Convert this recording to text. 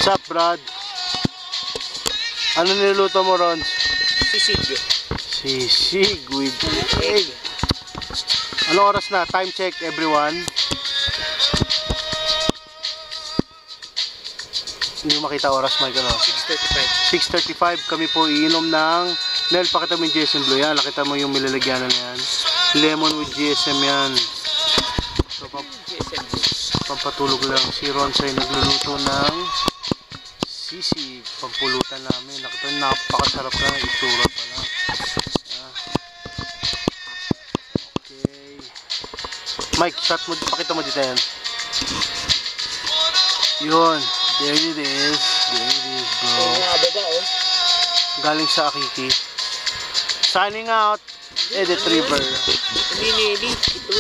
What's up, Brad? Ano niluto mo, Ron? Sisig. Sisig with egg. Ano oras na? Time check, everyone. Hindi mo makita oras, Mike. 6:35. 6:35. Kami po iinom ng Nel, pakita mo yung GSM Blue yan. Nakita mo yung milalagyanan na yan. Lemon with GSM yan. So, pampatulog lang. Si Ronsay nagluluto ng sisig. Pampulutan namin. Nakita mo, napakasarap na ng itsura pala. Okay. Mike, shot mo. Pakita mo dito yan. Yun. There it is. There it is, bro. Galing sa Akiki. Signing out, Edit River. Hindi, ito